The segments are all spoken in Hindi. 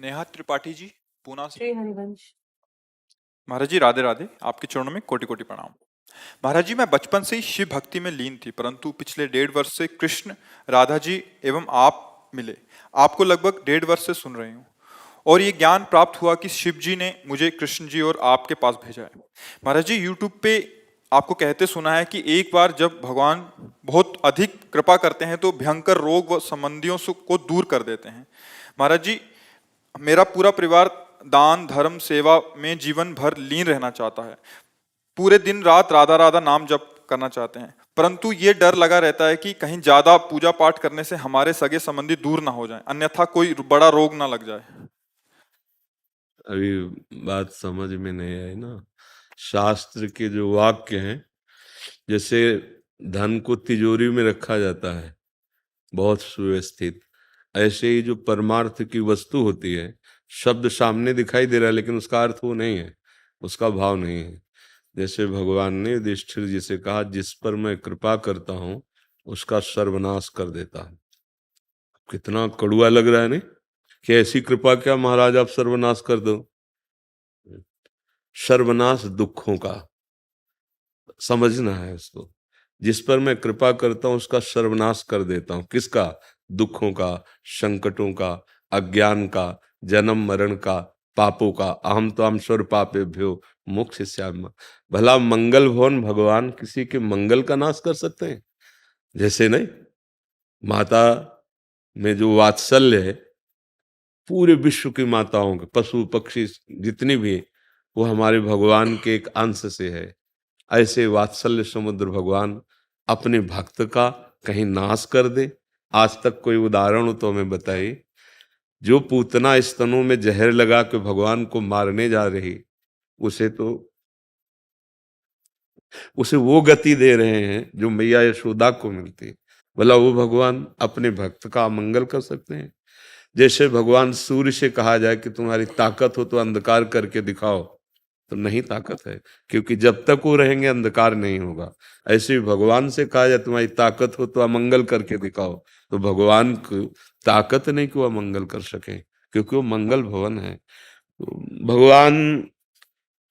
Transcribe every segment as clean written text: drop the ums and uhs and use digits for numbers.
नेहा त्रिपाठी जी, पूना से। श्री हरिवंश। महाराज जी राधे राधे, आपके चरणों में कोटि कोटि प्रणाम। महाराज जी, मैं बचपन से ही शिव भक्ति में लीन थी, परंतु पिछले 1.5 वर्ष से कृष्ण, राधा जी एवं आप मिले। आपको लगभग 1.5 वर्ष से सुन रही हूँ और ये ज्ञान प्राप्त हुआ कि शिव जी ने मुझे कृष्ण जी और आपके पास भेजा है। महाराज जी, यूट्यूब पे आपको कहते सुना है कि एक बार जब भगवान बहुत अधिक कृपा करते हैं तो भयंकर रोग व संबंधियों को दूर कर देते हैं। महाराज जी, मेरा पूरा परिवार दान धर्म सेवा में जीवन भर लीन रहना चाहता है। पूरे दिन रात राधा राधा नाम जप करना चाहते हैं, परंतु ये डर लगा रहता है कि कहीं ज्यादा पूजा पाठ करने से हमारे सगे संबंधी दूर ना हो जाएं, अन्यथा कोई बड़ा रोग ना लग जाए। अभी बात समझ में नहीं आई ना। शास्त्र के जो वाक्य हैं, जैसे धन को तिजोरी में रखा जाता है बहुत सुव्यवस्थित, ऐसे ही जो परमार्थ की वस्तु होती है, शब्द सामने दिखाई दे रहा है लेकिन उसका अर्थ वो नहीं है, उसका भाव नहीं है। जैसे भगवान ने युधिष्ठिर जी से कहा, जिस पर मैं कृपा करता हूं उसका सर्वनाश कर देता हूं। कितना कड़ुआ लग रहा है नहीं कि ऐसी कृपा क्या महाराज आप सर्वनाश कर दो। सर्वनाश दुखों का समझना है उसको। जिस पर मैं कृपा करता हूं उसका सर्वनाश कर देता हूं। किसका? दुखों का, संकटों का, अज्ञान का, जन्म मरण का, पापों का। अहम तो हम स्वर पापेभ्यो मोक्षयिष्यामि। भला मंगल भवन भगवान किसी के मंगल का नाश कर सकते हैं? जैसे नहीं, माता में जो वात्सल्य है, पूरे विश्व की माताओं के, पशु पक्षी जितनी भी, वो हमारे भगवान के एक अंश से है। ऐसे वात्सल्य समुद्र भगवान अपने भक्त का कहीं नाश कर दे। आज तक कोई उदाहरण हो तो हमें बताइए। जो पूतना स्तनों में जहर लगा के भगवान को मारने जा रही, उसे वो गति दे रहे हैं जो मैया यशोदा को मिलती। भला वो भगवान अपने भक्त का अमंगल कर सकते हैं? जैसे भगवान सूर्य से कहा जाए कि तुम्हारी ताकत हो तो अंधकार करके दिखाओ, तो नहीं ताकत है, क्योंकि जब तक वो रहेंगे अंधकार नहीं होगा। ऐसे ही भगवान से कहा जाए तुम्हारी ताकत हो तो अमंगल करके दिखाओ, तो भगवान को ताकत नहीं कि वो अमंगल कर सके, क्योंकि वो मंगल भवन है। तो भगवान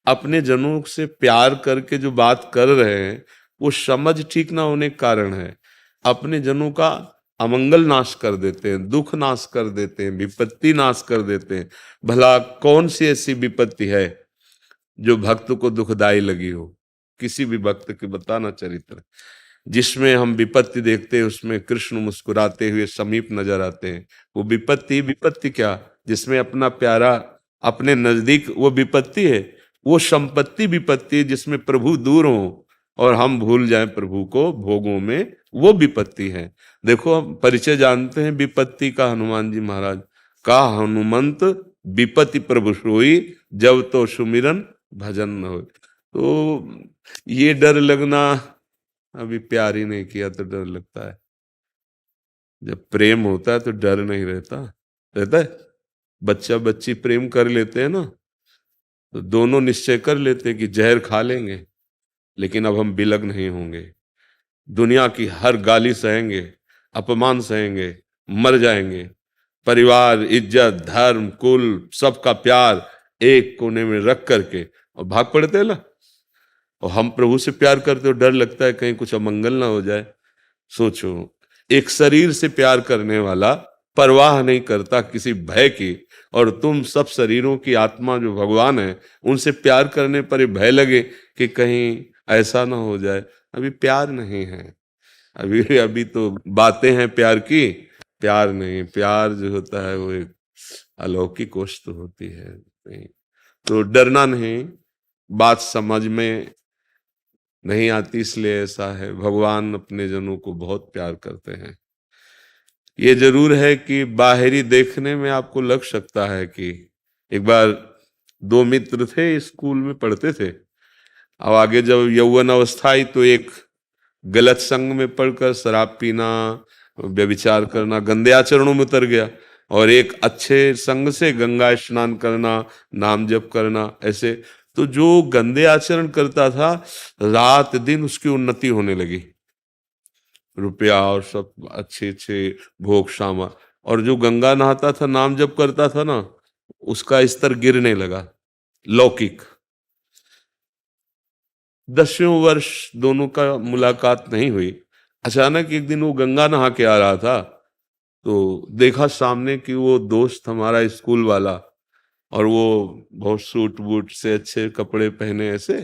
अपने जनों से प्यार करके जो बात कर रहे हैं, वो समझ ठीक ना होने के कारण है। अपने जनों का अमंगल नाश कर देते हैं, दुख नाश कर देते हैं, विपत्ति नाश कर देते हैं। भला कौन सी ऐसी विपत्ति है जो भक्त को दुखदाई लगी हो? किसी भी भक्त के बताना चरित्र जिसमें हम विपत्ति देखते हैं, उसमें कृष्ण मुस्कुराते हुए समीप नजर आते हैं। वो विपत्ति क्या, जिसमें अपना प्यारा अपने नजदीक, वो विपत्ति है। वो संपत्ति विपत्ति जिसमें प्रभु दूर हो और हम भूल जाएं प्रभु को भोगों में, वो विपत्ति है। देखो, हम परिचय जानते हैं विपत्ति का। हनुमान जी महाराज का, हनुमंत विपत्ति प्रभु सोई, जब तो सुमिरन भजन न हो। तो ये डर लगना, अभी प्यार ही नहीं किया तो डर लगता है। जब प्रेम होता है तो डर नहीं रहता है। बच्चा बच्ची प्रेम कर लेते हैं ना, तो दोनों निश्चय कर लेते हैं कि जहर खा लेंगे, लेकिन अब हम विलग नहीं होंगे। दुनिया की हर गाली सहेंगे, अपमान सहेंगे, मर जाएंगे। परिवार, इज्जत, धर्म, कुल, सबका प्यार एक कोने में रख करके और भाग पड़ते हैं ना। और हम प्रभु से प्यार करते हो, डर लगता है कहीं कुछ अमंगल ना हो जाए। सोचो, एक शरीर से प्यार करने वाला परवाह नहीं करता किसी भय की, और तुम सब शरीरों की आत्मा जो भगवान है, उनसे प्यार करने पर भय लगे कि कहीं ऐसा ना हो जाए। अभी प्यार नहीं है, अभी तो बातें हैं प्यार की, प्यार नहीं। प्यार जो होता है वो एक अलौकिक वस्तु होती है। नहीं तो डरना नहीं। बात समझ में नहीं आती इसलिए ऐसा है। भगवान अपने जनों को बहुत प्यार करते हैं। ये जरूर है कि बाहरी देखने में आपको लग सकता है कि एक बार दो मित्र थे, स्कूल में पढ़ते थे। अब आगे जब यौवन अवस्था आई तो एक गलत संग में पढ़कर शराब पीना, व्यभिचार करना, गंदे आचरणों में उतर गया, और एक अच्छे संग से गंगा स्नान करना, नाम जप करना, ऐसे। तो जो गंदे आचरण करता था, रात दिन उसकी उन्नति होने लगी, रुपया और सब अच्छे अच्छे भोग सामा। और जो गंगा नहाता था, नाम जप करता था ना, उसका स्तर गिरने लगा, लौकिक। 10वें वर्ष दोनों का मुलाकात नहीं हुई। अचानक एक दिन वो गंगा नहा के आ रहा था, तो देखा सामने कि वो दोस्त हमारा स्कूल वाला, और वो बहुत सूट बूट से अच्छे कपड़े पहने ऐसे,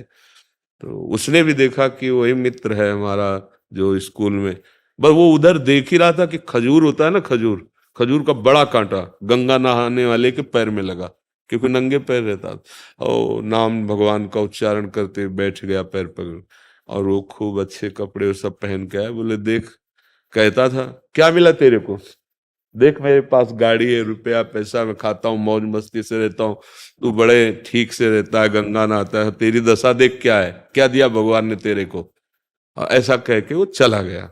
तो उसने भी देखा कि वही मित्र है हमारा जो स्कूल में। बस वो उधर देख ही रहा था कि खजूर होता है ना, खजूर, खजूर का बड़ा कांटा गंगा नहाने वाले के पैर में लगा, क्योंकि नंगे पैर रहता था। और नाम भगवान का उच्चारण करते बैठ गया पैर पकड़, और वो खूब अच्छे कपड़े वो सब पहन के आए। बोले देख, कहता था क्या मिला तेरे को, देख मेरे पास गाड़ी है, रुपया पैसा, मैं खाता हूँ, मौज मस्ती से रहता हूँ, तू बड़े ठीक से रहता है, गंगा नहाता है, तेरी दशा देख क्या है, क्या दिया भगवान ने तेरे को। और ऐसा कह के वो चला गया।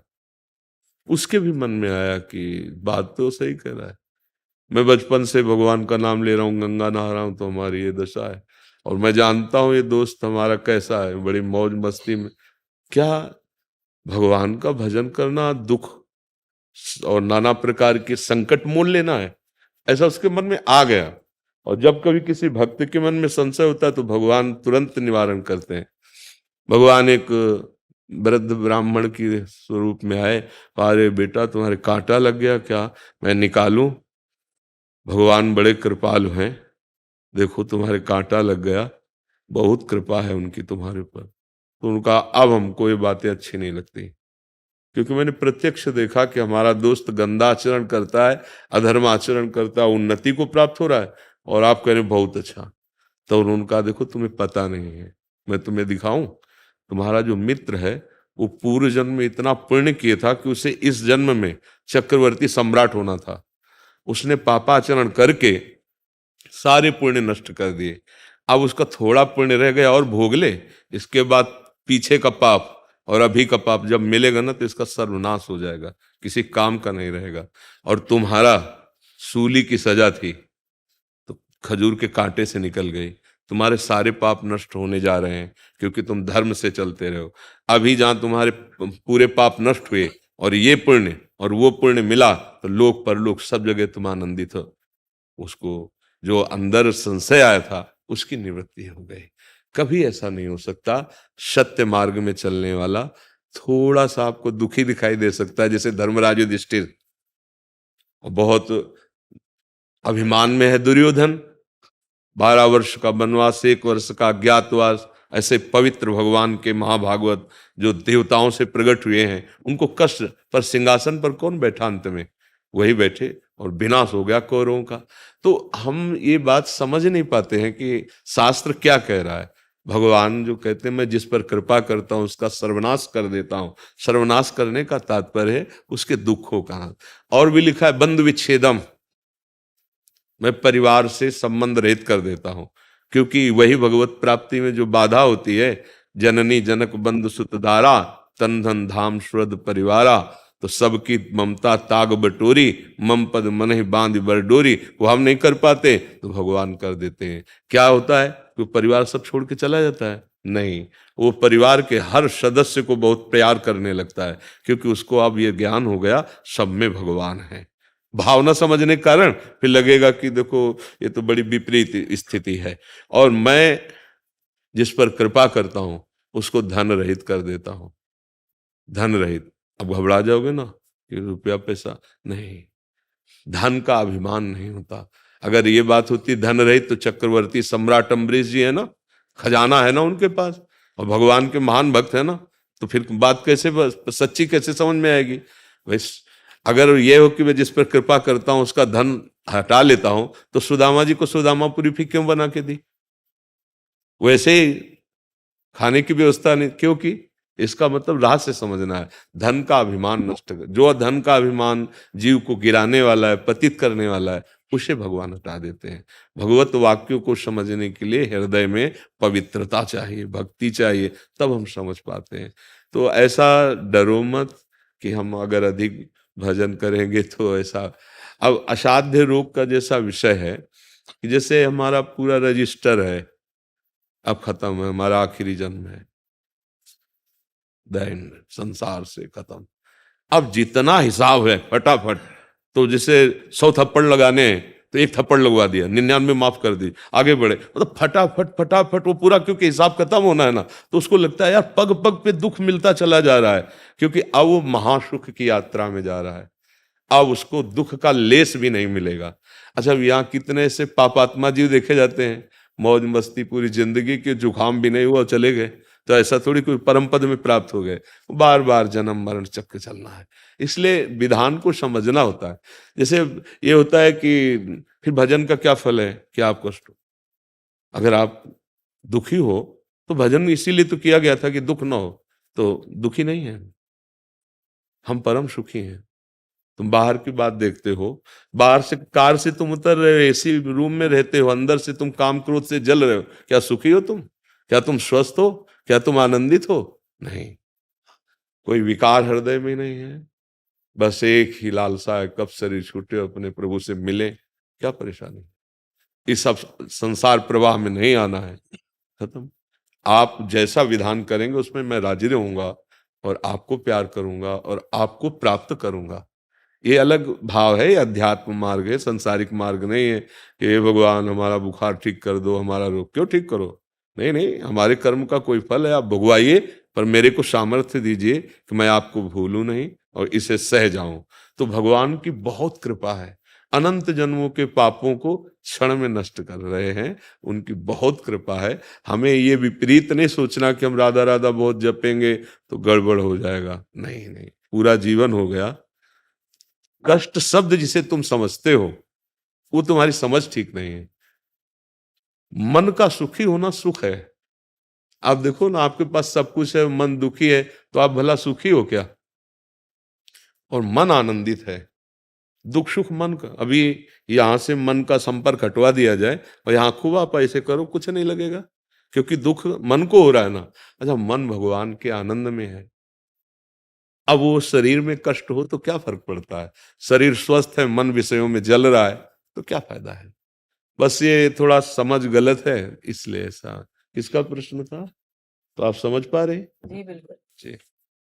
उसके भी मन में आया कि बात तो सही कह रहा है, मैं बचपन से भगवान का नाम ले रहा हूँ, गंगा नहा रहा हूँ, तो हमारी ये दशा है। और मैं जानता हूँ ये दोस्त हमारा कैसा है, बड़ी मौज मस्ती में। क्या भगवान का भजन करना दुख और नाना प्रकार के संकट मोल लेना है? ऐसा उसके मन में आ गया। और जब कभी किसी भक्त के मन में संशय होता है तो भगवान तुरंत निवारण करते हैं। भगवान एक वृद्ध ब्राह्मण के स्वरूप में आए, अरे बेटा तुम्हारे कांटा लग गया क्या, मैं निकालूं? भगवान बड़े कृपालु हैं, देखो तुम्हारे कांटा लग गया, बहुत कृपा है उनकी तुम्हारे ऊपर। तो उनका अब हमको ये बातें अच्छी नहीं लगती, क्योंकि मैंने प्रत्यक्ष देखा कि हमारा दोस्त गंदा आचरण करता है, अधर्म आचरण करता है, उन्नति को प्राप्त हो रहा है, और आप कह रहे हैं बहुत अच्छा। तो उन्होंने कहा देखो तुम्हें पता नहीं है, मैं तुम्हें दिखाऊं, तुम्हारा जो मित्र है वो पूर्व जन्म में इतना पुण्य किया था कि उसे इस जन्म में चक्रवर्ती सम्राट होना था। उसने पापाचरण करके सारे पुण्य नष्ट कर दिए। अब उसका थोड़ा पुण्य रह गया और भोग ले, इसके बाद पीछे का पाप और अभी का पाप जब मिलेगा ना तो इसका सर्वनाश हो जाएगा, किसी काम का नहीं रहेगा। और तुम्हारा सूली की सजा थी तो खजूर के कांटे से निकल गई, तुम्हारे सारे पाप नष्ट होने जा रहे हैं क्योंकि तुम धर्म से चलते रहो। अभी जहां तुम्हारे पूरे पाप नष्ट हुए और ये पुण्य और वो पुण्य मिला, तो लोक परलोक सब जगह तुम आनंदित हो। उसको जो अंदर संशय आया था उसकी निवृत्ति हो गई। कभी ऐसा नहीं हो सकता। सत्य मार्ग में चलने वाला थोड़ा सा आपको दुखी दिखाई दे सकता है, जैसे धर्मराज युधिष्ठिर, बहुत अभिमान में है दुर्योधन, 12 वर्ष का वनवास, 1 वर्ष का अज्ञातवास, ऐसे पवित्र भगवान के महाभागवत जो देवताओं से प्रकट हुए हैं, उनको कष्ट पर सिंहासन पर कौन बैठा, अंत में वही बैठे और विनाश हो गया कौरवों का। तो हम ये बात समझ नहीं पाते हैं कि शास्त्र क्या कह रहा है। भगवान जो कहते हैं मैं जिस पर कृपा करता हूं उसका सर्वनाश कर देता हूं, सर्वनाश करने का तात्पर्य है उसके दुखों का। और भी लिखा है बंधु विच्छेदम, मैं परिवार से संबंध रहित कर देता हूं, क्योंकि वही भगवत प्राप्ति में जो बाधा होती है, जननी जनक बंधु सुत दारा, तन धन धाम श्रद्ध परिवारा, तो सबकी ममता ताग बटोरी, मम पद मन ही बांध बरडोरी, वो हम नहीं कर पाते तो भगवान कर देते हैं। क्या होता है कि परिवार सब छोड़ के चला जाता है? नहीं, वो परिवार के हर सदस्य को बहुत प्यार करने लगता है, क्योंकि उसको अब ये ज्ञान हो गया सब में भगवान है। भावना समझने के कारण फिर लगेगा कि देखो ये तो बड़ी विपरीत स्थिति है, और मैं जिस पर कृपा करता हूं उसको धन रहित कर देता हूं। धन रहित, अब घबरा जाओगे ना कि रुपया पैसा नहीं, धन का अभिमान नहीं होता। अगर ये बात होती धन रहित, तो चक्रवर्ती सम्राट अम्बरीश जी है ना, खजाना है ना उनके पास, और भगवान के महान भक्त है ना, तो फिर बात कैसे सच्ची कैसे समझ में आएगी। वैसे अगर ये हो कि मैं जिस पर कृपा करता हूं उसका धन हटा लेता हूं, तो सुदामा जी को सुदामापुरी फिर क्यों बना के दी? वैसे ही खाने की व्यवस्था नहीं, क्योंकि इसका मतलब रहस्य समझना है। धन का अभिमान नष्ट कर, जो धन का अभिमान जीव को गिराने वाला है, पतित करने वाला है, उसे भगवान हटा देते हैं। भगवत वाक्यों को समझने के लिए हृदय में पवित्रता चाहिए, भक्ति चाहिए, तब हम समझ पाते हैं। तो ऐसा डरो मत कि हम अगर अधिक भजन करेंगे तो ऐसा। अब असाध्य रोग का जैसा विषय है कि जैसे हमारा पूरा रजिस्टर है, अब खत्म है, हमारा आखिरी जन्म है, दैन संसार से खत्म। अब जितना हिसाब है फटाफट, तो जैसे 100 थप्पड़ लगाने हैं तो एक थप्पड़ लगवा दिया, 99 माफ कर दी, आगे बढ़े, मतलब फटाफट फटाफट वो पूरा, क्योंकि हिसाब खत्म होना है ना, तो उसको लगता है यार पग पग पे दुख मिलता चला जा रहा है, क्योंकि अब वो महासुख की यात्रा में जा रहा है, अब उसको दुख का लेस भी नहीं मिलेगा। अच्छा, यहाँ कितने ऐसे पापात्मा जीव देखे जाते हैं, मौज मस्ती पूरी जिंदगी के, जुकाम भी नहीं हुआ चले गए, तो ऐसा थोड़ी कोई परम पद में प्राप्त हो गए, बार बार जन्म मरण चक्र चलना है। इसलिए विधान को समझना होता है। जैसे ये होता है कि फिर भजन का क्या फल है कि आप कष्ट हो, अगर आप दुखी हो तो भजन इसीलिए तो किया गया था कि दुख ना हो, तो दुखी नहीं है, हम परम सुखी हैं। तुम बाहर की बात देखते हो, बाहर से कार से तुम उतर रहे हो, एसी रूम में रहते हो, अंदर से तुम काम क्रोध से जल रहे हो, क्या सुखी हो तुम? क्या तुम स्वस्थ हो? क्या तुम आनंदित हो? नहीं, कोई विकार हृदय में नहीं है, बस एक ही लालसा है, कब शरीर छूटे अपने प्रभु से मिले। क्या परेशानी? इस सब संसार प्रवाह में नहीं आना है, खत्म। आप जैसा विधान करेंगे उसमें मैं राजी रहूंगा और आपको प्यार करूंगा और आपको प्राप्त करूंगा। ये अलग भाव है, ये अध्यात्म मार्ग है, संसारिक मार्ग नहीं है कि हे भगवान हमारा बुखार ठीक कर दो, हमारा रोग क्यों ठीक करो। नहीं नहीं, हमारे कर्म का कोई फल है, आप भुगवाइए, पर मेरे को सामर्थ्य दीजिए कि मैं आपको भूलूं नहीं और इसे सह जाऊं। तो भगवान की बहुत कृपा है, अनंत जन्मों के पापों को क्षण में नष्ट कर रहे हैं, उनकी बहुत कृपा है। हमें ये विपरीत नहीं सोचना कि हम राधा राधा बहुत जपेंगे तो गड़बड़ हो जाएगा, नहीं नहीं, पूरा जीवन हो गया। कष्ट शब्द जिसे तुम समझते हो वो तुम्हारी समझ ठीक नहीं है। मन का सुखी होना सुख है। आप देखो ना, आपके पास सब कुछ है, मन दुखी है, तो आप भला सुखी हो क्या? और मन आनंदित है, दुख सुख मन का। अभी यहां से मन का संपर्क हटवा दिया जाए और यहाँ खूब आप ऐसे करो, कुछ नहीं लगेगा, क्योंकि दुख मन को हो रहा है ना। अच्छा, मन भगवान के आनंद में है, अब वो शरीर में कष्ट हो तो क्या फर्क पड़ता है? शरीर स्वस्थ है, मन विषयों में जल रहा है, तो क्या फायदा है? बस ये थोड़ा समझ गलत है, इसलिए ऐसा। किसका प्रश्न था? तो आप समझ पा रहे? जी बिल्कुल। जी।